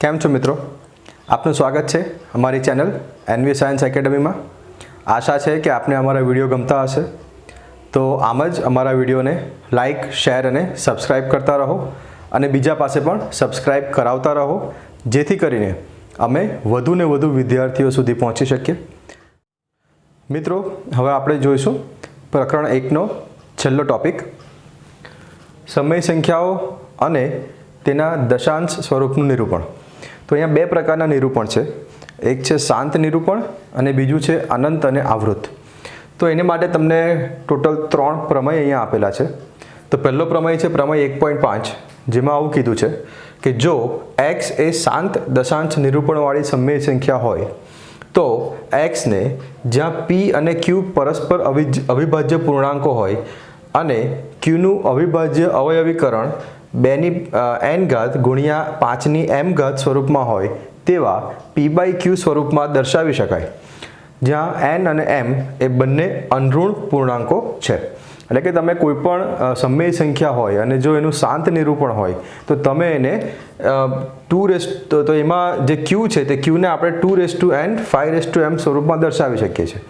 કેમ છો મિત્રો? આપનું સ્વાગત છે અમારી ચેનલ એનવી સાયન્સ એકેડમીમાં। આશા છે કે આપને અમારા વિડીયો ગમતા હશે, તો આમ જ અમારા વિડીયોને લાઇક, શેર અને સબસ્ક્રાઈબ કરતા રહો અને બીજા પાસે પણ સબસ્ક્રાઈબ કરાવતા રહો, જેથી કરીને અમે વધુને વધુ વિદ્યાર્થીઓ સુધી પહોંચી શકીએ। મિત્રો, હવે આપણે જોઈશું પ્રકરણ 1નો છેલ્લો ટોપિક, સમય સંખ્યાઓ અને તેના દશાંશ સ્વરૂપનું નિરૂપણ। તો અહીંયા બે પ્રકારના નિરૂપણ છે, એક છે શાંત નિરૂપણ અને બીજું છે અનંત અને આવૃત। તો એને માટે તમને ટોટલ 3 પ્રમેય અહીંયા આપેલા છે। તો પહેલો પ્રમેય છે પ્રમેય 1.5, જેમાં આવું કીધું છે કે જો x એ શાંત દશાંશ નિરૂપણવાળી સમય સંખ્યા હોય તો x ને જ્યાં p અને q પરસ્પર અવિભાજ્ય પૂર્ણાંકો હોય અને q નું અવિભાજ્ય અવયવીકરણ 2n ઘાત ગુણ્યા 5ની m ઘાત સ્વરૂપમાં હોય તેવા p/q સ્વરૂપમાં દર્શાવી શકાય, જ્યાં n અને m એ બંને અનઋણ પૂર્ણાંકો છે। એટલે કે તમે કોઈ પણ સમય સંખ્યા હોય અને જો એનું શાંત નિરૂપણ હોય તો તમે એને તો એમાં જે q છે તે q ને આપણે 2n 5m સ્વરૂપમાં દર્શાવી શકીએ છીએ।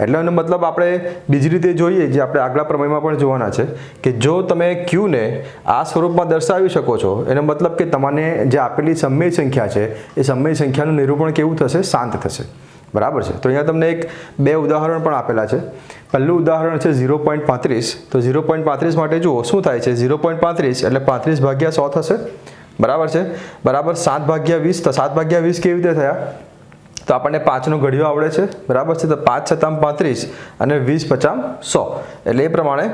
એટલે એનો મતલબ આપણે બીજી રીતે જોઈએ, જે આપણે આગલા પ્રમેયમાં પણ જોવાના છે કે જો તમે q ને આ સ્વરૂપમાં દર્શાવી શકો છો, એનો મતલબ કે તમને જે આપેલી સમય સંખ્યા છે એ સમય સંખ્યાનું નિરૂપણ કેવું થશે? શાંત થશે। બરાબર છે। તો અહીંયા તમને બે ઉદાહરણ પણ આપેલા છે। પહેલું ઉદાહરણ છે 0.35। તો 0.35 માટે જુઓ શું થાય છે। 0.35 એટલે 35 ભાગ્યા 100 થશે, બરાબર છે, બરાબર 7/20। તો 7/20 કેવી રીતે થયા? તો આપણને 5નો ઘડિયો આવડે છે, બરાબર છે। તો 5 × 35 અને 20 × 100 એટલે એ પ્રમાણે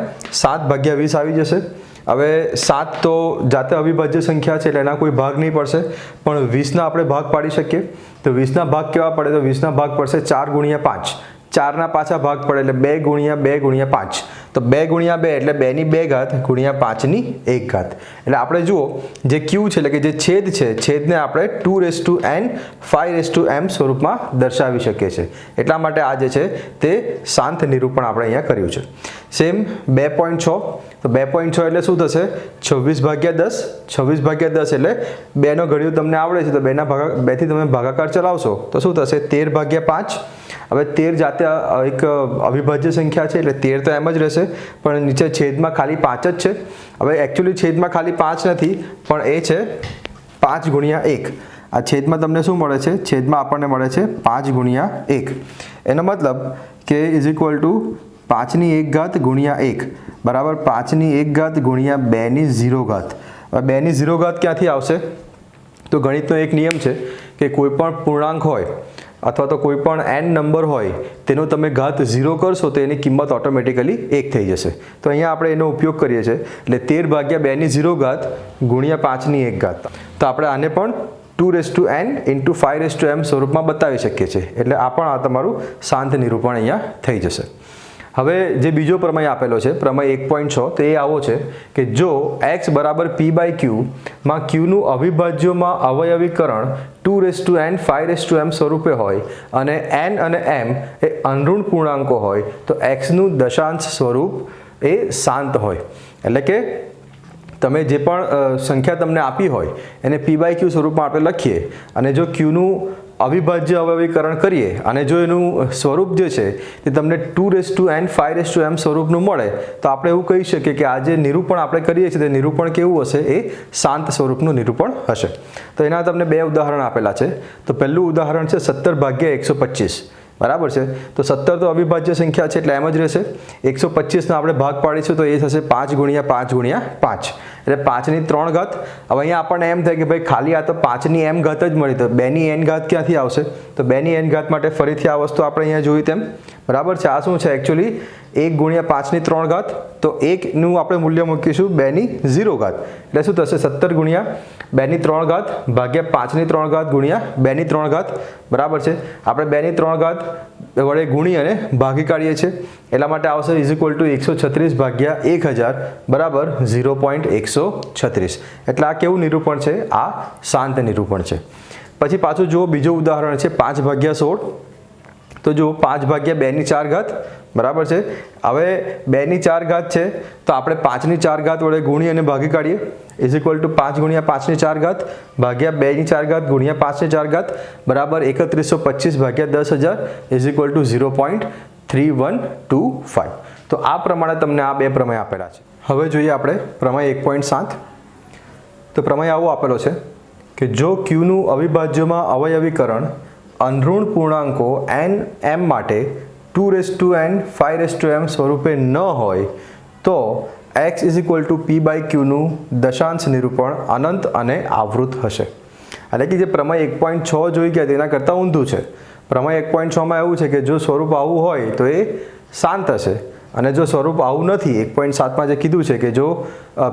7/20 આવી જશે। હવે 7 તો જાતે અવિભાજ્ય સંખ્યા છે એટલે એના કોઈ ભાગ નહીં પડશે, પણ 20ના આપણે ભાગ પાડી શકીએ। તો 20ના ભાગ કેવા પડે? તો 20ના ભાગ પડશે 4 × 5, 4ના પાછા ભાગ પડે એટલે 2 × 2 × 5। તો 2 × 2 એટલે 2ની 2 ઘાત ગુણ્યા 5ની 1 ઘાત। એટલે આપણે જુઓ જે q છે એટલે કે જે છેદ છે, છેદને આપણે 2n 5m સ્વરૂપમાં દર્શાવી શકીએ છીએ। એટલા માટે આ જે છે તે શાંત નિરૂપણ આપણે અહીંયા કર્યું છે। સેમ 2.6। તો 2.6 એટલે શું થશે? 26/10। 26/10 એટલે 2નો ઘડિયો તમને આવડે છે, તો 2થી તમે ભાગાકાર ચલાવશો તો શું થશે? 13/5। હવે 13 જાતે એક અવિભાજ્ય સંખ્યા છે એટલે 13 તો એમ જ રહેશે, પણ નીચે છેદમાં ખાલી 5 જ છે। હવે એકચ્યુઅલી છેદમાં ખાલી 5 નથી, પણ એ છે 5 × 1। આ છેદમાં તમને શું મળે છે? છેદમાં આપણને મળે છે 5 × 1। એનો મતલબ કે = 5ની 1 ઘાત ગુણ્યા 1 બરાબર 5ની 1 ઘાત ગુણ્યા 2ની 0 ઘાત। હવે 2ની 0 ઘાત ક્યાંથી આવશે? તો ગણિતનો એક નિયમ છે કે કોઈ પણ પૂર્ણાંક હોય અથવા તો કોઈ પણ n નંબર હોય તેનો તમે ઘાત 0 કરશો તો એની કિંમત ઓટોમેટિકલી 1 થઈ જશે। તો અહીંયા આપણે એનો ઉપયોગ કરીએ છીએ, એટલે 13/2ની 0 ઘાત ગુણ્યા 5ની 1 ઘાત। તો આપણે આને પણ 2n × 5m સ્વરૂપમાં બતાવી શકીએ છીએ। એટલે આ પણ આ તમારું શાંત નિરૂપણ અહીંયા થઈ જશે। હવે જે બીજો પ્રમેય આપેલો છે પ્રમેય 1.6, તો એ આવો છે કે જો x = p/q માં q નું અવિભાજ્યમાં અવયવીકરણ 2n 5m સ્વરૂપે હોય અને n અને m એ અનઋણ પૂર્ણાંકો હોય તો x નું દશાંશ સ્વરૂપ એ શાંત હોય। એટલે કે તમે જે પણ સંખ્યા તમને આપી હોય એને p/q સ્વરૂપમાં આપણે લખીએ અને જો q નું અવિભાજ્ય અવયવીકરણ કરીએ અને જો એનું સ્વરૂપ જે છે તે તમને 2n 5m સ્વરૂપનું મળે તો આપણે એવું કહી શકીએ કે આ જે નિરૂપણ આપણે કરીએ છીએ તે નિરૂપણ કેવું હશે? એ શાંત સ્વરૂપનું નિરૂપણ હશે। તો એના તમને બે ઉદાહરણ આપેલા છે। તો પહેલું ઉદાહરણ છે 17/125, બરાબર છે। તો 17 તો અવિભાજ્ય સંખ્યા છે એટલે એમ જ રહેશે। 125નો આપણે ભાગ પાડીશું તો એ થશે 5 × 5 × 5 એટલે 5ની 3 ઘાત। હવે અહીંયા આપણને એમ થાય કે ભાઈ ખાલી આ તો 5ની m ઘાત જ મળી, તો 2ની n ઘાત ક્યાંથી આવશે? તો 2ની n ઘાત માટે ફરીથી આ વસ્તુ આપણે અહીંયા જોઈ તેમ, બરાબર છે। આ શું છે? એકચ્યુઅલી 1 × 5ની 3 ઘાત, તો 1નું આપણે મૂલ્ય મૂકીશું 2ની 0 ઘાત એટલે શું થશે? 17 × 2ની 3 ઘાત ભાગ્યા 5ની 3 ઘાત ગુણ્યા 2ની 3 ઘાત, બરાબર છે। આપણે 2ની 3 ઘાત વડે ગુણી અને ભાગી કાઢીએ છીએ એટલા માટે આવશે = 136/1000 બરાબર 0.136। એટલે આ કેવું નિરૂપણ છે? આ શાંત નિરૂપણ છે। પછી પાછું જુઓ બીજો ઉદાહરણ છે 5/16। તો જો 5 ભાગ્યા 2 ની 4 ઘાત બરાબર છે। હવે 2 ની 4 ઘાત છે તો આપણે 5 ની 4 ઘાત વડે ગુણી અને ભાગી કાઢીએ ઇઝ ઇક્વલ ટુ 5 ગુણ્યા 5 ની 4 ઘાત ભાગ્યા 2 ની 4 ઘાત ગુણ્યા 5 ની 4 ઘાત બરાબર 3125 ભાગ્યા 10,000 ઇઝ ઇક્વલ ટુ 0.3125। તો આ પ્રમાણે તમને આ બે પ્રમેય આપેલા છે। હવે જોઈએ આપણે પ્રમેય 1.7। તો પ્રમેય આવો આપેલો છે કે જો ક્યુનું અવિભાજ્યમાં અવયવીકરણ અનઋણ પૂર્ણાંકો n m માટે 2n 5m સ્વરૂપે ન હોય તો x is equal to p by ક્યુનું દશાંશ નિરૂપણ અનંત અને આવૃત હશે। એટલે કે જે પ્રમેય 1.6 જોઈ ગયા તેના કરતાં ઊંધું છે। પ્રમેય 1.6માં એવું છે કે જો સ્વરૂપ આવું હોય તો એ શાંત હશે અને જો સ્વરૂપ આવું નથી 1.7માં જે કીધું છે કે જો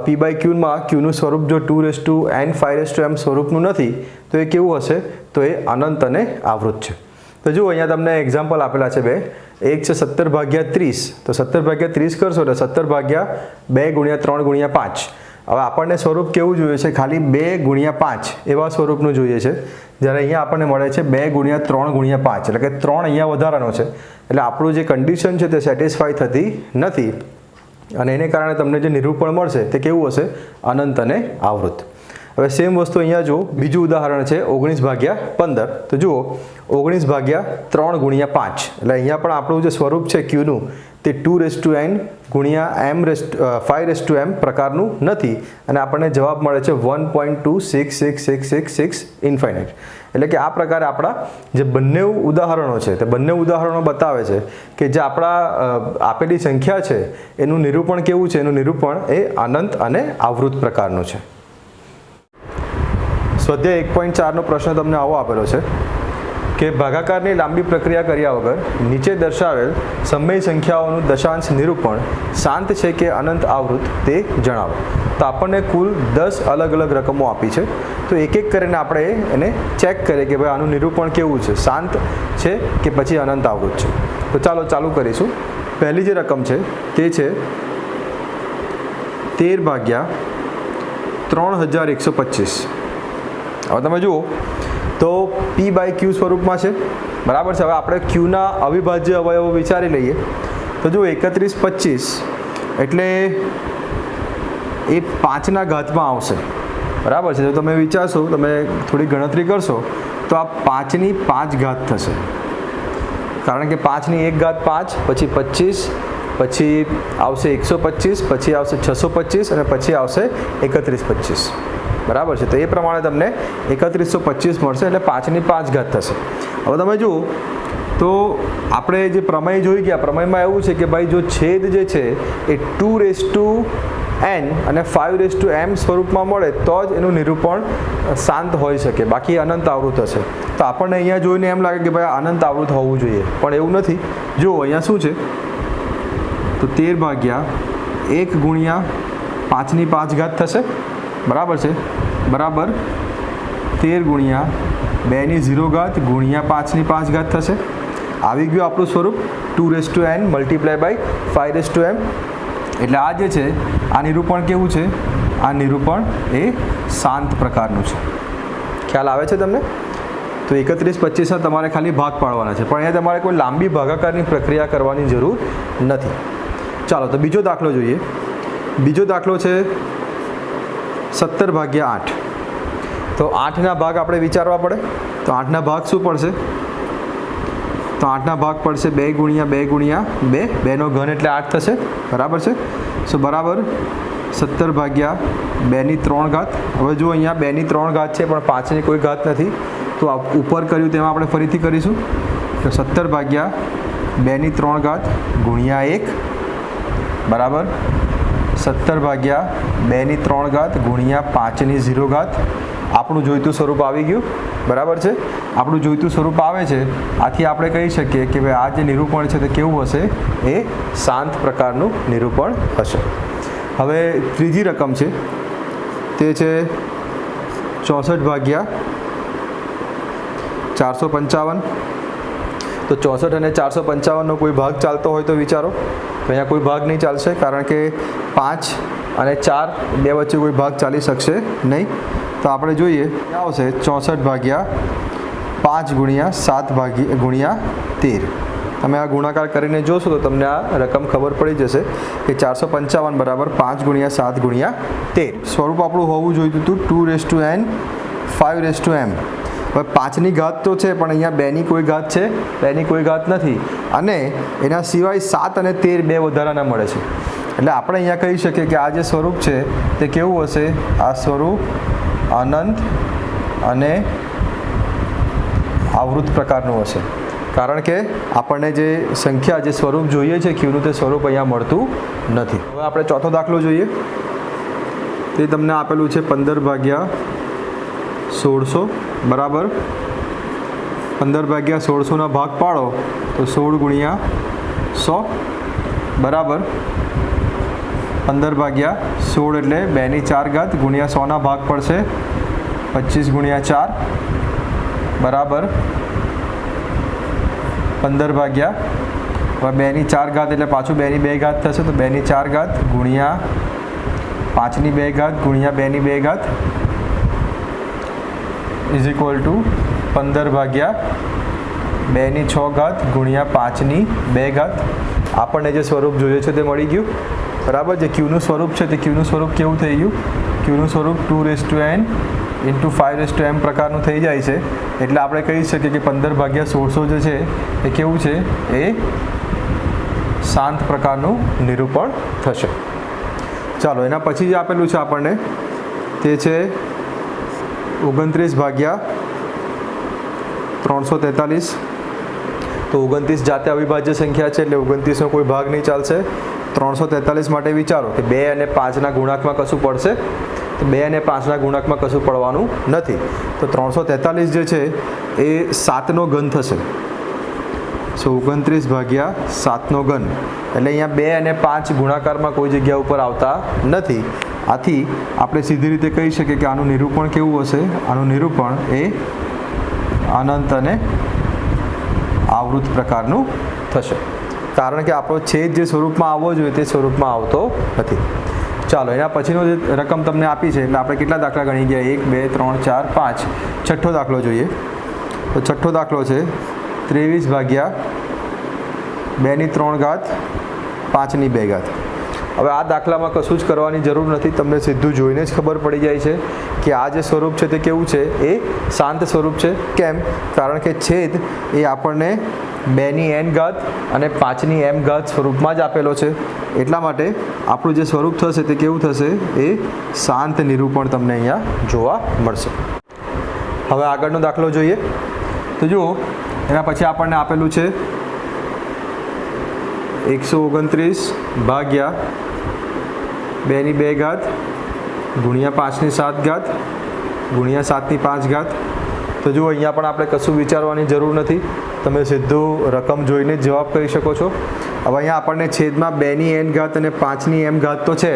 p બાય ક્યુમાં ક્યુનું સ્વરૂપ જો 2n 5m સ્વરૂપનું નથી તો એ કેવું હશે તો એ અનંત અને આવૃત છે। તો જુઓ અહીંયા તમને એક્ઝામ્પલ આપેલા છે બે। એક છે 17 ભાગ્યા 30 તો 17 ભાગ્યા 30 કરશો એટલે 17 ભાગ્યા 2 ગુણ્યા 3 ગુણ્યા 5। હવે આપણને સ્વરૂપ કેવું જોઈએ છે ખાલી 2 ગુણ્યા 5 એવા સ્વરૂપનું જોઈએ છે જ્યારે અહીંયા આપણને મળે છે 2 ગુણ્યા 3 ગુણ્યા 5 એટલે કે 3 અહીંયા વધારાનો છે એટલે આપણું જે કન્ડિશન છે તે સેટિસ્ફાઈ થતી નથી અને એને કારણે તમને જે નિરૂપણ મળશે તે કેવું હશે અનંત અને આવૃત। હવે સેમ વસ્તુ અહીંયા જો બીજું ઉદાહરણ છે 19 ભાગ્યા 15 તો જુઓ 19 ભાગ્યા 3 ગુણ્યા 5 એટલે અહીંયા પણ આપણું જે સ્વરૂપ છે ક્યુનું તે 2n ગુણ્યા m પ્રકારનું નથી અને આપણને જવાબ મળે છે 1.266666 ઇન્ફાઇનાઇટ। એટલે કે આ પ્રકારે આપણા જે બંને ઉદાહરણો છે તે બંને ઉદાહરણો બતાવે છે કે જે આપણા આપેલી સંખ્યા છે એનું નિરૂપણ કેવું છે એનું નિરૂપણ એ અનંત અને આવૃત પ્રકારનું છે। સ્વાધ્યાય 1.4નો પ્રશ્ન તમને આવો આપેલો છે કે ભાગાકારની લાંબી પ્રક્રિયા કર્યા વગર નીચે દર્શાવેલ સમય સંખ્યાઓનું દશાંશ નિરૂપણ શાંત છે કે અનંત આવૃત તે જણાવો। તો આપણને કુલ 10 અલગ અલગ રકમો આપી છે તો એક એક કરીને આપણે એને ચેક કરીએ કે ભાઈ આનું નિરૂપણ કેવું છે શાંત છે કે પછી અનંત આવૃત છે। તો ચાલો ચાલુ કરીશું। પહેલી જે રકમ છે તે છે 13 ભાગ્યા 3125। હવે તમે જુઓ તો p બાય ક્યુ સ્વરૂપમાં છે બરાબર છે। હવે આપણે ક્યુના અવિભાજ્ય અવયવો વિચારી લઈએ તો જુઓ 3125 એટલે એ 5ના ઘાતમાં આવશે બરાબર છે। જો તમે વિચારશો તમે થોડી ગણતરી કરશો તો આ 5ની 5 ઘાત થશે કારણ કે 5ની 1 ઘાત 5 પછી 25 પછી આવશે 125 પછી આવશે 625 અને પછી આવશે 3125 બરાબર છે। તો એ પ્રમાણે તમને 3125 મળશે એટલે 5ની 5 ઘાત થશે। હવે તમે જુઓ તો આપણે જે પ્રમેય જોઈ ગયા પ્રમેયમાં એવું છે કે ભાઈ જો છેદ જે છે એ 2n અને 5m સ્વરૂપમાં મળે તો જ એનું નિરૂપણ શાંત હોઈ શકે બાકી અનંત આવૃત હશે। તો આપણને અહીંયા જોઈને એમ લાગે કે ભાઈ અનંત આવૃત હોવું જોઈએ પણ એવું નથી। જુઓ અહીંયા શું છે તો 13 ભાગ્યા 1 ગુણ્યા 5ની 5 ઘાત થશે બરાબર છે બરાબર 13 ગુણ્યા 2ની 0 ઘાત ગુણ્યા 5ની 5 ઘાત થશે। આવી ગયું આપણું સ્વરૂપ 2n મલ્ટીપ્લાય બાય 5m। એટલે આ જે છે આ નિરૂપણ કેવું છે આ નિરૂપણ એ શાંત પ્રકારનું છે। ખ્યાલ આવે છે તમને? તો 3125 તમારે ખાલી ભાગ પાડવાના છે પણ અહીંયા તમારે કોઈ લાંબી ભાગાકારની પ્રક્રિયા કરવાની જરૂર નથી। ચાલો તો બીજો દાખલો જોઈએ। બીજો દાખલો છે 17 ભાગ્યા 8 તો 8ના ભાગ આપણે વિચારવા પડે તો 8ના ભાગ શું પડશે તો 8ના ભાગ પડશે 2 ગુણ્યા 2 ગુણ્યા 2 2નો ઘન એટલે 8 થશે બરાબર છે। સો બરાબર 17 ભાગ્યા 2ની 3 ઘાત। હવે જો અહીંયા 2ની 3 ઘાત છે પણ 5ની કોઈ ઘાત નથી તો ઉપર કર્યું તેમાં આપણે ફરીથી કરીશું તો 17 ભાગ્યા 2ની 3 ઘાત ગુણ્યા 1 બરાબર 17 ભાગ્યા 2ની 3 ઘાત ગુણ્યા 5ની 0 ઘાત। આપણું જોઈતું સ્વરૂપ આવી ગયું બરાબર છે। આપણું જોઈતું સ્વરૂપ આવે છે આથી આપણે કહી શકીએ કે ભાઈ આ જે નિરૂપણ છે તે કેવું હશે એ શાંત પ્રકારનું નિરૂપણ હશે। હવે ત્રીજી રકમ છે તે છે 64 ભાગ્યા 455। તો 64 અને 455નો કોઈ ભાગ ચાલતો હોય તો વિચારો તો અહીંયા કોઈ ભાગ નહીં ચાલશે કારણ કે 5 અને 4 બે વચ્ચે કોઈ ભાગ ચાલી શકશે નહીં। તો આપણે જોઈએ આવશે 64 ભાગ્યા 5 ગુણ્યા 7 ગુણ્યા 13. તમે આ ગુણાકાર કરીને જોશો તો તમને આ રકમ ખબર પડી જશે કે 455 બરાબર 5 ગુણ્યા 7 ગુણ્યા 13. સ્વરૂપ આપણું હોવું જોઈતું હતું 2n 5m. હવે 5ની ઘાત તો છે પણ અહીંયા 2ની કોઈ ઘાત છે, 2ની કોઈ ઘાત નથી, અને એના સિવાય 7 અને 13 બે વધારાના મળે છે. એટલે આપણે અહીંયા કહી શકીએ કે આ જે સ્વરૂપ છે તે કેવું હશે? આ સ્વરૂપ અનંત અને આવૃત પ્રકારનું હશે, કારણ કે આપણને જે સંખ્યા જે સ્વરૂપ જોઈએ છે ક્યુનું તે સ્વરૂપ અહીંયા મળતું નથી. હવે આપણે ચોથો દાખલો જોઈએ. તે તમને આપેલું છે 15/1600 બરાબર 15/1600 ભાગ પાડો તો 16 ગુણ્યા 100 બરાબર 15/16 એટલે 2ની 4 ઘાત ગુણ્યા 100 ભાગ પડશે 25 ગુણ્યા 4 બરાબર 15/2ની 4 ઘાત એટલે પાછું 2ની 2 ઘાત થશે તો 2ની 4 ઘાત ગુણ્યા 5ની 2 ઘાત ગુણ્યા 2ની 2 ઘાત ઇઝ ઇક્વલ ટુ 15/2ની 6 ઘાત ગુણ્યા 5ની 2 ઘાત. આપણને જે સ્વરૂપ જોઈએ છે તે મળી ગયું બરાબર. જે ક્યુનું સ્વરૂપ છે તે ક્યુનું સ્વરૂપ કેવું થઈ ગયું? ક્યુનું સ્વરૂપ 2n × 5m પ્રકારનું થઈ જાય છે. એટલે આપણે કહી શકીએ કે 15/1600 જે છે એ કેવું છે? એ શાંત પ્રકારનું નિરૂપણ થશે. ચાલો એના પછી જે આપેલું છે આપણને તે છે 29/343. તો 29 જાતે અવિભાજ્ય સંખ્યા છે એટલે 29નો કોઈ ભાગ નહીં ચાલશે. 343 માટે વિચારો કે 2 અને 5ના ગુણાંકમાં કશું પડશે? તો 2 અને 5ના ગુણાંકમાં કશું પડવાનું નથી. તો 343 જે છે એ 7નો ઘન થશે. 29/7નો ઘન એટલે અહીંયા 2 અને 5 ગુણાકારમાં કોઈ જગ્યા ઉપર આવતા નથી. આથી આપણે સીધી રીતે કહી શકીએ કે આનું નિરૂપણ કેવું હશે? આનું નિરૂપણ એ અનંત અને આવૃત પ્રકારનું થશે, કારણ કે આપણો છેદ જે સ્વરૂપમાં આવવો જોઈએ તે સ્વરૂપમાં આવતો નથી. ચાલો એના પછીનો જે રકમ તમને આપી છે એટલે આપણે કેટલા દાખલા ગણી ગયા? 1 2 3 4 5. છઠ્ઠો દાખલો જોઈએ. તો છઠ્ઠો દાખલો છે 23/2ની 3 ઘાત 5ની 2 ઘાત. હવે આ દાખલામાં કશું જ કરવાની જરૂર નથી, તમને સીધું જોઈને જ ખબર પડી જાય છે કે આ જે સ્વરૂપ છે તે કેવું છે? એ શાંત સ્વરૂપ છે. કેમ? કારણ કે છેદ એ આપણને 2ની n ઘાત અને 5ની m ઘાત સ્વરૂપમાં જ આપેલો છે. એટલા માટે આપણું જે સ્વરૂપ થશે તે કેવું થશે? એ શાંત નિરૂપણ તમને અહીંયા જોવા મળશે. હવે આગળનો દાખલો જોઈએ. તો જુઓ એના પછી આપણને આપેલું છે 129/2ની 2 ઘાત ગુણ્યા 5ની 7 ઘાત ગુણ્યા 7ની 5 ઘાત. તો જુઓ અહીંયા પણ આપણે કશું વિચારવાની જરૂર નથી, તમે સીધું રકમ જોઈને જ જવાબ કરી શકો છો. હવે અહીંયા આપણને છેદમાં 2ની n ઘાત અને 5ની m ઘાત તો છે,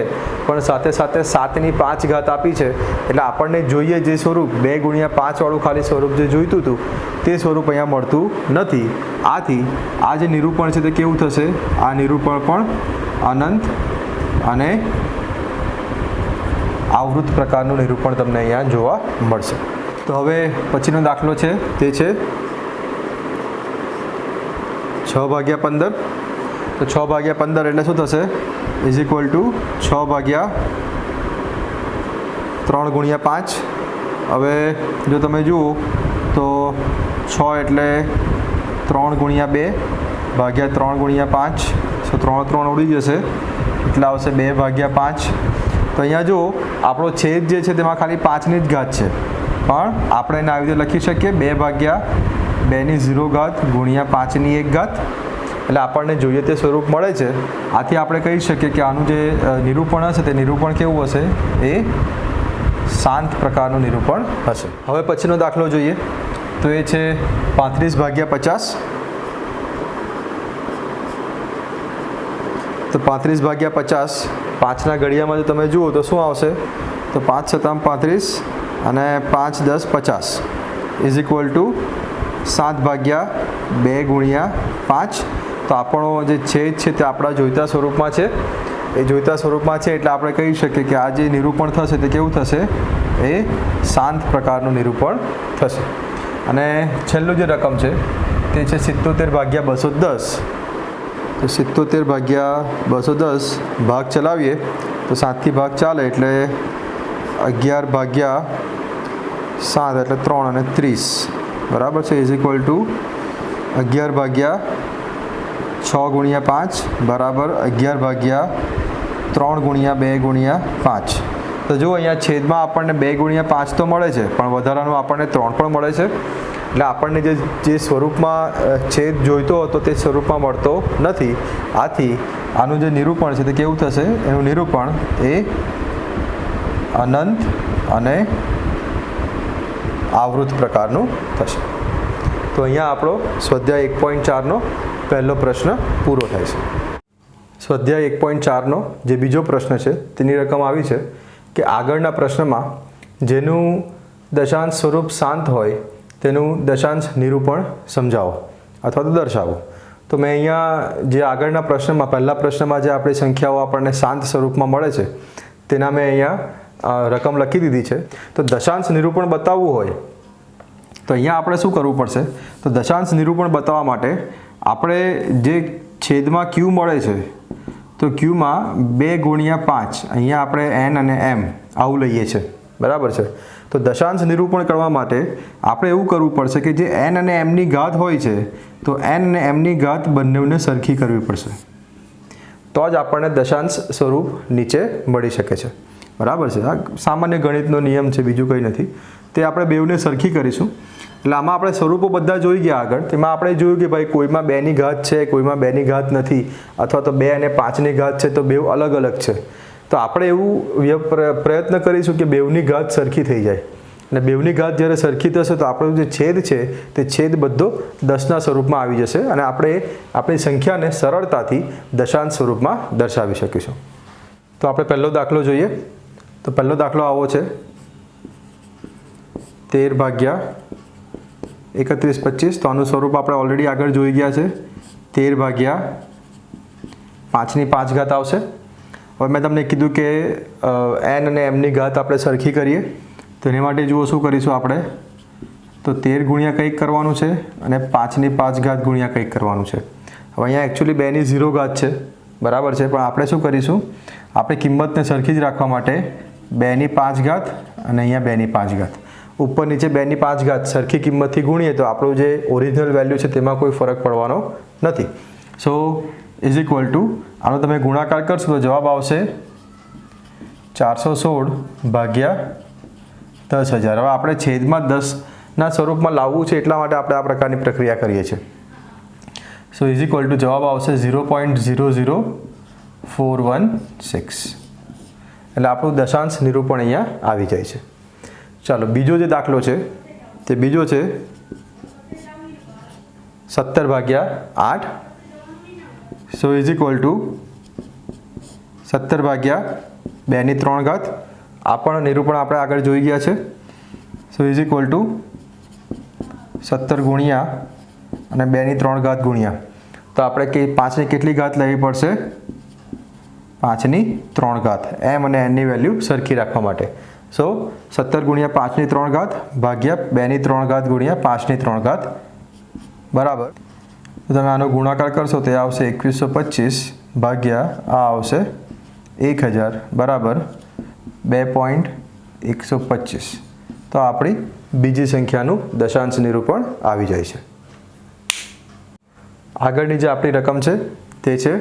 પણ સાથે સાથે 7ની 5 ઘાત આપી છે. એટલે આપણને જોઈએ જે સ્વરૂપ 2 ગુણ્યા 5 વાળું ખાલી સ્વરૂપ જે જોઈતું હતું તે સ્વરૂપ અહીંયા મળતું નથી. આથી આ જે નિરૂપણ છે તે કેવું થશે? આ નિરૂપણ પણ અનંત અને આવૃત પ્રકારનું નિરૂપણ તમને અહીંયા જોવા મળશે. તો હવે પછીનો દાખલો છે તે છે 6/15. તો 6/15 એટલે શું થશે? ઇઝ ઇક્વલ ટુ 6/3 ગુણ્યા 5. હવે જો તમે જુઓ તો 6 એટલે 3 ગુણ્યા 2 ભાગ્યા 3 ગુણ્યા 5. તો 3 ઉડી જશે એટલે આવશે 2/5. તો અહીંયા જુઓ આપણો છેદ જે છે તેમાં ખાલી 5ની જ ઘાત છે, પણ આપણે એને આવી રીતે લખી શકીએ 2/2ની 0 ઘાત ગુણ્યા 5ની 1 ઘાત. એટલે આપણને જોઈએ તે સ્વરૂપ મળે છે. આથી આપણે કહી શકીએ કે આનું જે નિરૂપણ હશે તે નિરૂપણ કેવું હશે? એ શાંત પ્રકારનું નિરૂપણ હશે. હવે પછીનો દાખલો જોઈએ. તો એ છે 35/50. તો 35/50 5ના ઘડિયામાં જો તમે જુઓ તો શું આવશે? તો 5 × 35 અને 5 × 10 50 ઇઝ ઇક્વલ ટુ 7/2 ગુણ્યા 5. તો આપણો જે છેદ છે તે આપણા જોઈતા સ્વરૂપમાં છે. એ જોઈતા સ્વરૂપમાં છે એટલે આપણે કહી શકીએ કે આ જે નિરૂપણ થશે તે કેવું થશે? એ શાંત પ્રકારનું નિરૂપણ થશે. અને છેલ્લું જે રકમ છે તે છે 77 ભાગ્યા 210. તો 77 ભાગ્યા 210 ભાગ ચલાવીએ તો 7થી ભાગ ચાલે એટલે 11 ભાગ્યા 7 એટલે 3 અને 30 બરાબર છે ઇઝ ઇક્વલ ટુ 11 ભાગ્યા 6 ગુણ્યા 5 બરાબર 11 ભાગ્યા 3 ગુણ્યા 2 ગુણ્યા 5. તો જો અહીંયા છેદમાં આપણને 2 ગુણ્યા 5 તો મળે છે પણ વધારાનું આપણને 3 પણ મળે છે. એટલે આપણને જે સ્વરૂપમાં છેદ જોઈતો હતો તે સ્વરૂપમાં મળતો નથી. આથી આનું જે નિરૂપણ છે તે કેવું થશે? એનું નિરૂપણ એ અનંત અને આવૃત પ્રકારનું થશે. તો અહીંયા આપણો સ્વાધ્યાય 1.4નો પહેલો પ્રશ્ન પૂરો થાય છે. સ્વાધ્યાય 1.4નો જે બીજો પ્રશ્ન છે તેની રકમ આવી છે કે આગળના પ્રશ્નમાં જેનું દશાંશ સ્વરૂપ શાંત હોય તેનું દશાંશ નિરૂપણ સમજાવો અથવા તો દર્શાવો. તો મેં અહીંયા જે આગળના પ્રશ્નમાં પહેલા પ્રશ્નમાં જે આપણી સંખ્યાઓ આપણને શાંત સ્વરૂપમાં મળે છે તેના મેં અહીંયા રકમ લખી દીધી છે. તો દશાંશ નિરૂપણ બતાવવું હોય તો અહીંયા આપણે શું કરવું પડશે? તો દશાંશ નિરૂપણ બતાવવા માટે આપણે જે છેદમાં ક્યુ મળે છે તો ક્યુમાં 2 ગુણ્યા 5 અહીંયા આપણે એન અને એમ આવું લઈએ છીએ બરાબર છે. તો દશાંશ નિરૂપણ કરવા માટે આપણે એવું કરવું પડશે કે જે એન અને એમની ઘાત હોય છે તો એન અને એમની ઘાત બંનેને સરખી કરવી પડશે. તો જ આપણને દશાંશ સ્વરૂપ નીચે મળી શકે છે બરાબર છે. આ સામાન્ય ગણિતનો નિયમ છે, બીજું કંઈ નથી. તે આપણે બેવને સરખી કરીશું. એટલે આમાં આપણે સ્વરૂપો બધા જોઈ ગયા આગળ. તેમાં આપણે જોયું કે ભાઈ કોઈમાં 2ની ઘાત છે, કોઈમાં 2ની ઘાત નથી, અથવા તો 2 અને 5ની ઘાત છે તો બેવ અલગ અલગ છે. તો આપણે એવું પ્રયત્ન કરીશું કે બેવની ઘાત સરખી થઈ જાય. અને બેવની ઘાત જ્યારે સરખી થશે તો આપણો જે છેદ છે તે છેદ બધો 10ના સ્વરૂપમાં આવી જશે અને આપણે આપણી સંખ્યાને સરળતાથી દશાંશ સ્વરૂપમાં દર્શાવી શકીશું. તો આપણે પહેલો દાખલો જોઈએ. તો પહેલો દાખલો આવો છે 13 ભાગ્યા 31/25. તો આનું સ્વરૂપ આપણે ઓલરેડી આગળ જોઈ ગયા છે. 13 ભાગ્યા 5ની 5 ઘાત આવશે. હવે મેં તમને કીધું કે એન અને એમની ઘાત આપણે સરખી કરીએ. તો એના માટે જુઓ શું કરીશું આપણે? તો 13 ગુણ્યા કંઈક કરવાનું છે અને 5ની 5 ઘાત ગુણ્યા કંઈક કરવાનું છે. હવે અહીંયા એકચ્યુઅલી 2ની 0 ઘાત છે બરાબર છે, પણ આપણે શું કરીશું? આપણે કિંમતને સરખી જ રાખવા માટે 2ની 5 ઘાત અને અહીંયા 2ની 5 ઘાત ઉપર નીચે 2ની 5 ઘાત સરખી કિંમતથી ગુણીએ તો આપણું જે ઓરિજિનલ વેલ્યુ છે તેમાં કોઈ ફરક પડવાનો નથી. સો ઇઝ ઇક્વલ ટુ આનો તમે ગુણાકાર કરશો તો જવાબ આવશે 416 ભાગ્યા 10,000. હવે આપણે છેદમાં 10ના સ્વરૂપમાં લાવવું છે એટલા માટે આપણે આ પ્રકારની પ્રક્રિયા કરીએ છીએ. સો ઇઝ ઇક્વલ ટુ જવાબ આવશે 0.00416. એટલે આપણું દશાંશ નિરૂપણ અહીંયા આવી જાય છે. ચાલો બીજો જે દાખલો છે તે બીજો છે 17 ભાગ્યા 8. સો ઇઝ ઇક્વલ ટુ 17 ભાગ્યા 2ની 3 ઘાત. આ પણ નિરૂપણ આપણે આગળ જોઈ ગયા છે. સો ઇઝ ઇક્વલ ટુ 17 ગુણ્યા અને 2ની 3 ઘાત ગુણ્યા. તો આપણે 5ની કેટલી ઘાત લેવી પડશે? 5ની 3 ઘાત. એમ અને એનની વેલ્યુ સરખી રાખવા માટે. સો 17 ગુણ્યા 5ની 3 ઘાત ભાગ્યા 2ની 3 ઘાત ગુણ્યા 5ની 3 ઘાત બરાબર. તો તમે આનો ગુણાકાર કરશો તો એ આવશે 2125 ભાગ્યા આ આવશે 1000 બરાબર 2.125. તો આપણી બીજી સંખ્યાનું દશાંશ નિરૂપણ આવી જાય છે. આગળની જે આપણી રકમ છે તે છે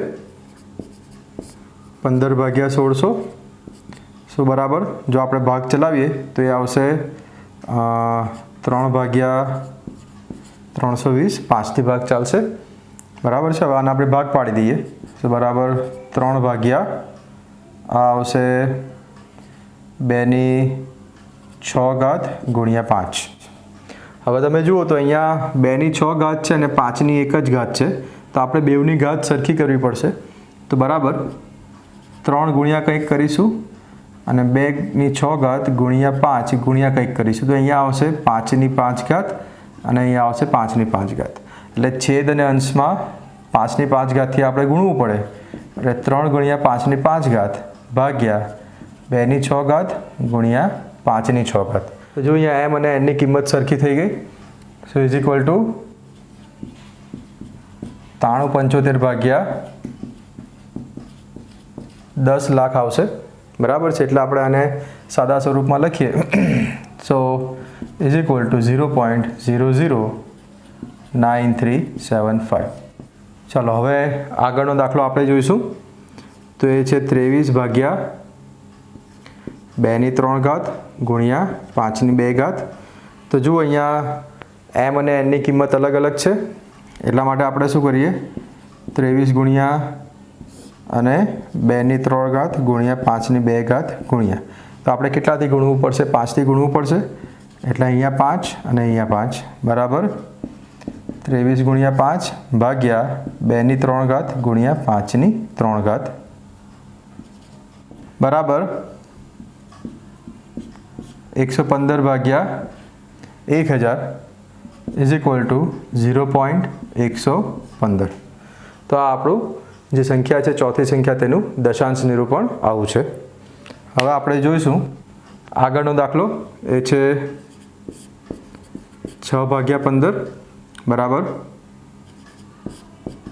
15 ભાગ્યા 1600. સો બરાબર જો આપણે ભાગ ચલાવીએ તો એ આવશે 3 ભાગ્યા 320. 5થી ભાગ ચાલશે બરાબર છે. હવે આને આપણે ભાગ પાડી દઈએ તો બરાબર 3 ભાગ્યા આ આવશે 2ની 6 ઘાત ગુણ્યા 5. હવે તમે જુઓ તો અહીંયા 2ની 6 ઘાત છે અને 5ની 1 જ ઘાત છે. તો આપણે બેવની ઘાત સરખી કરવી પડશે. તો બરાબર 3 ગુણ્યા કંઈક કરીશું અને 2ની 6 ઘાત ગુણ્યા 5 ગુણ્યા કંઈક કરીશું. તો અહીંયા આવશે 5ની 5 ઘાત અને અહીંયા આવશે 5ની 5 ઘાત. એટલે છેદ અને અંશમાં 5ની 5 ઘાતથી આપણે ગુણવું પડે. એટલે 3 ગુણ્યા 5ની 5 ઘાત ભાગ્યા 2ની 6 ઘાત ગુણ્યા 5ની 6 ઘાત. તો જો અહીંયા એમ અને એનની કિંમત સરખી થઈ ગઈ. સો ઇઝ ઇક્વલ ટુ 9375 ભાગ્યા 10 લાખ આવશે, બરાબર છે. એટલે આપણે આને સાદા સ્વરૂપમાં લખીએ. સો ઇઝ ઇક્વલ ટુ 0.009375. ચાલો હવે આગળનો દાખલો આપણે જોઈશું. તો એ છે 23 ભાગ્યા 2 ની 3 ઘાત ગુણ્યા 5 ની 2 ઘાત. તો જુઓ અહીંયા એમ અને એનની કિંમત અલગ અલગ છે, એટલા માટે આપણે શું કરીએ, 23 ગુણ્યા અને 2 ની 3 ઘાત ગુણ્યા 5 ની 2 ઘાત ગુણ્યા, તો આપણે કેટલાથી ગુણવું પડશે, 5થી ગુણવું પડશે. એટલે અહીંયા 5 અને અહીંયા 5 બરાબર 23 ગુણ્યા 5 ભાગ્યા 2 ની 3 ઘાત ગુણ્યા 5 ની 3 ઘાત બરાબર 115 ભાગ્યા 1000 ઇઝ ઇક્વલ ટુ 0.115. તો આ આપણું જે સંખ્યા છે, ચોથી સંખ્યા, તેનું દશાંશ નિરૂપણ આવું છે. હવે આપણે જોઈશું આગળનો દાખલો. એ છે 6 ભાગ્યા 15 બરાબર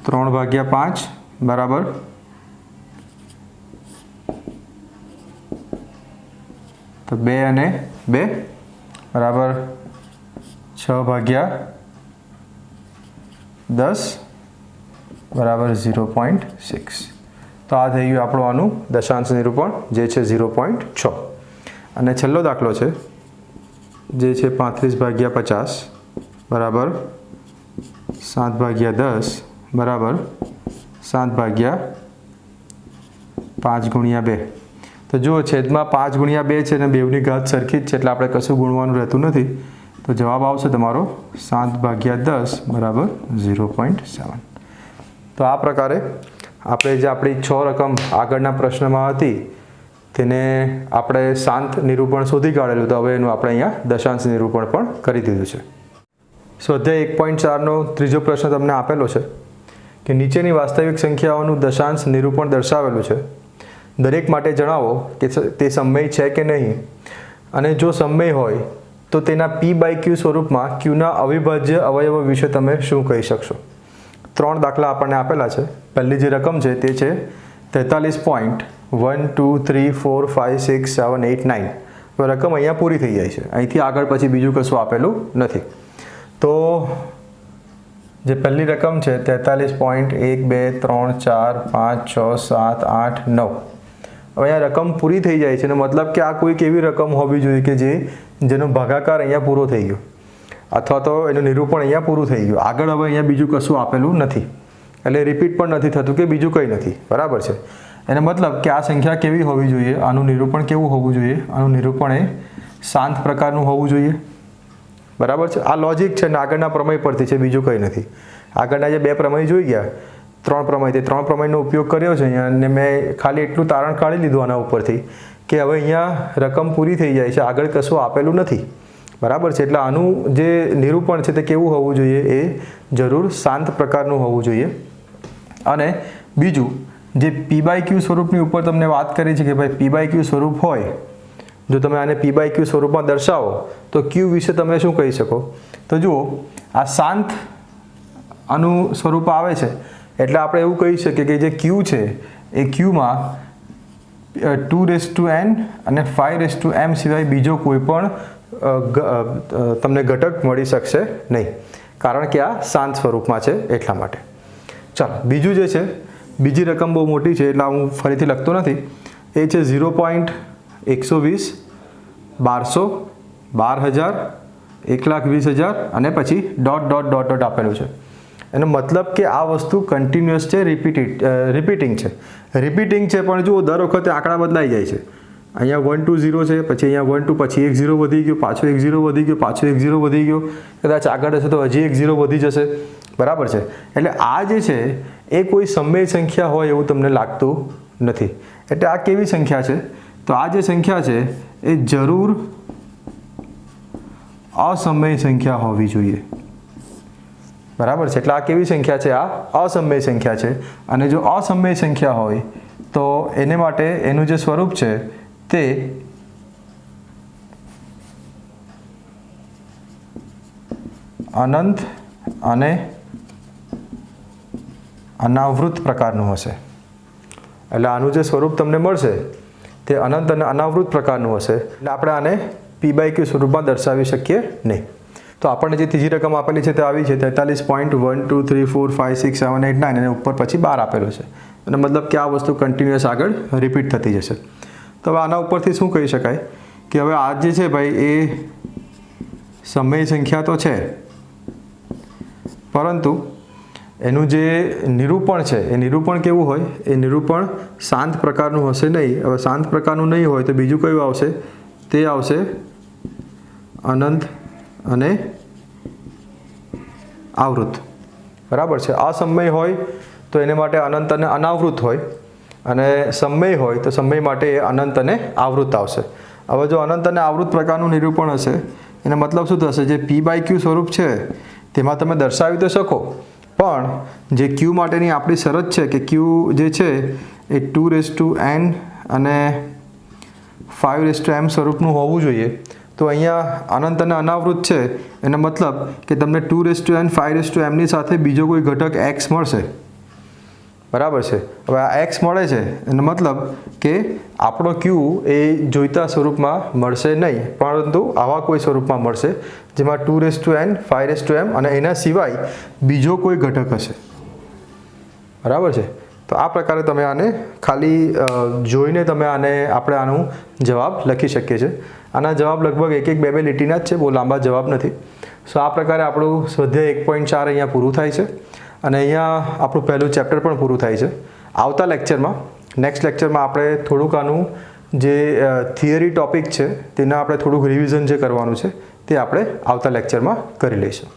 3 ભાગ્યા 5 બરાબર 2 અને 2 બરાબર 6 ભાગ્યા 10 બરાબર 0.6. તો આ થઈ ગયું આપણું આનું દશાંશ નિરૂપણ, જે છે 0.6. અને છેલ્લો દાખલો છે જે છે 35 ભાગ્યા 50 બરાબર 7 ભાગ્યા 10 બરાબર 7 ભાગ્યા 5 ગુણ્યા 2. તો જુઓ છેદમાં 5 ગુણ્યા 2 છે અને બેવની ઘાત સરખી જ છે, એટલે આપણે કશું ગુણવાનું રહેતું નથી. તો જવાબ આવશે તમારો 7 ભાગ્યા 10 બરાબર 0.7. તો આ પ્રકારે આપણે જે આપણી 6 રકમ આગળના પ્રશ્નમાં હતી તેને આપણે શાંત નિરૂપણ શોધી કાઢેલું. તો હવે એનું આપણે અહીંયા દશાંશ નિરૂપણ પણ કરી દીધું છે. સ્વાધ્યાય 1.4નો ત્રીજો પ્રશ્ન તમને આપેલો છે કે નીચેની વાસ્તવિક સંખ્યાઓનું દશાંશ નિરૂપણ દર્શાવેલું છે. દરેક માટે જણાવો કે તે સમય છે કે નહીં, અને જો સમય હોય તો તેના p/q સ્વરૂપમાં qના અવિભાજ્ય અવયવો વિશે તમે શું કહી શકશો. 3 દાખલા આપણને આપેલા છે. પહેલી જે રકમ છે તે છે 43.123456789. તો રકમ અહીંયા પૂરી થઈ જાય છે, અહીંથી આગળ પછી બીજું કશું આપેલું નથી. તો જે પહેલી રકમ છે 43.123456789. હવે અહીંયા રકમ પૂરી થઈ જાય છે, એનો મતલબ કે આ કોઈક એવી રકમ હોવી જોઈએ કે જેનો ભાગાકાર અહીંયા પૂરો થઈ ગયો, અથવા તો એનું નિરૂપણ અહીંયા પૂરું થઈ ગયું. આગળ હવે અહીંયા બીજું કશું આપેલું નથી, એટલે રિપીટ પણ નથી થતું કે બીજું કંઈ નથી, બરાબર છે. એનો મતલબ કે આ સંખ્યા કેવી હોવી જોઈએ, આનું નિરૂપણ કેવું હોવું જોઈએ, આનું નિરૂપણ એ શાંત પ્રકારનું હોવું જોઈએ, બરાબર છે. આ લોજિક છે ને આગળના પ્રમેય પરથી છે, બીજું કંઈ નથી. આગળના જે 2 પ્રમેય જોઈ ગયા, 3 પ્રમેય, તે 3 પ્રમેયનો ઉપયોગ કર્યો છે અહીંયા, અને મેં ખાલી એટલું તારણ કાઢી લીધું આના ઉપરથી કે હવે અહીંયા રકમ પૂરી થઈ જાય છે, આગળ કશું આપેલું નથી, બરાબર છે. એટલે આનું જે નિરૂપણ છે તે કેવું હોવું જોઈએ, એ જરૂર શાંત પ્રકારનું હોવું જોઈએ. અને બીજું, જે p/q સ્વરૂપની ઉપર તમને વાત કરી છે કે ભાઈ p/q સ્વરૂપ હોય, જો તમે આને p/q સ્વરૂપમાં દર્શાવો તો q વિશે તમે શું કહી શકો. તો જુઓ આ શાંત આનું સ્વરૂપ આવે છે, એટલે આપણે એવું કહી શકીએ કે જે q છે એ qમાં 2n અને 5m સિવાય બીજો કોઈ પણ તમને ઘટક મળી શકશે નહીં, કારણ કે આ શાંત સ્વરૂપમાં છે એટલા માટે. ચાલો બીજું જે છે, બીજી રકમ બહુ મોટી છે એટલે હું ફરીથી લખતો નથી. એ છે 0.120 1200 12000 1,20,000 અને પછી ... આપેલું છે. એનો મતલબ કે આ વસ્તુ કન્ટિન્યુઅસ છે, રિપીટિંગ છે, પણ જુઓ દર વખતે આંકડા બદલાઈ જાય છે. અહીંયા 1 2 0 છે, પછી અહીંયા 1 2, પછી 1 0 વધી ગયો, પાછો 1 0 વધી ગયો, પાછો 1 0 વધી ગયો, કદાચ આગળ હશે તો હજી 1 0 વધી જશે, બરાબર છે. એટલે આ જે છે એ કોઈ સમય સંખ્યા હોય એવું તમને લાગતું નથી. એટલે આ કેવી સંખ્યા છે, તો આ જે સંખ્યા છે એ જરૂર અસમય સંખ્યા હોવી જોઈએ, બરાબર છે. એટલે આ કેવી સંખ્યા છે, આ અસમય સંખ્યા છે. અને જો અસમય સંખ્યા હોય તો એને માટે એનું જે સ્વરૂપ છે તે અનંત અને અનાવૃત પ્રકારનું હશે. એટલે આનું જે સ્વરૂપ તમને મળશે તે અનંત અને અનાવૃત પ્રકારનું હશે. એટલે આપણે આને p/q સ્વરૂપમાં દર્શાવી શકીએ નહીં. તો આપણને જે ત્રીજી રકમ આપેલી છે તે આવી છે 43.123456789 અને ઉપર પછી 12 આપેલો છે. અને મતલબ કે આ વસ્તુ કન્ટિન્યુઅસ આગળ રિપીટ થતી જશે. તો હવે આના ઉપરથી શું કહી શકાય કે હવે આ જે છે ભાઈ એ સમય સંખ્યા તો છે, પરંતુ એનું જે નિરૂપણ છે એ નિરૂપણ કેવું હોય? એ નિરૂપણ શાંત પ્રકારનું હશે નહીં. હવે શાંત પ્રકારનું નહીં હોય તો બીજું કયું આવશે? તે આવશે અનંત અને આવૃત. બરાબર છે. અસમય હોય તો એને માટે અનંત અને અનાવૃત હોય, અને સમય હોય તો સમય માટે એ અનંત અને આવૃત આવશે. હવે જો અનંત અને આવૃત પ્રકારનું નિરૂપણ હશે એનો મતલબ શું થશે? જે p/q સ્વરૂપ છે તેમાં તમે દર્શાવી તો શકો, પણ જે q માટેની આપણી શરત છે કે q જે છે એ 2n અને 5m સ્વરૂપનું હોવું જોઈએ. તો અહીંયા અનંત અને અનાવૃત છે એનો મતલબ કે તમને 2n 5m ની સાથે બીજો કોઈ ઘટક x મળશે. બરાબર છે. હવે આ x મળે છે એનો મતલબ કે આપણો q એ જોઈતા સ્વરૂપમાં મળશે નહીં, પરંતુ આવા કોઈ સ્વરૂપમાં મળશે જેમાં 2n 5m અને એના સિવાય બીજો કોઈ ઘટક હશે. બરાબર છે. તો આ પ્રકારે તમે આને ખાલી જોઈને તમે આપણે આનું જવાબ લખી શકીએ છીએ. આના જવાબ લગભગ 1-2 લીટીના જ છે, બહુ લાંબા જવાબ નથી. સો આ પ્રકારે આપણું સ્વાધ્યાય 1.4 અહીંયા પૂરું થાય છે, અને અહીંયા આપણું પહેલું ચેપ્ટર પણ પૂરું થાય છે. આવતા લેક્ચરમાં, નેક્સ્ટ લેક્ચરમાં આપણે થોડુંક આનું જે થિયરી ટોપિક છે તેના આપણે થોડુંક રિવિઝન જે કરવાનું છે તે આપણે આવતા લેક્ચરમાં કરી લઈશું.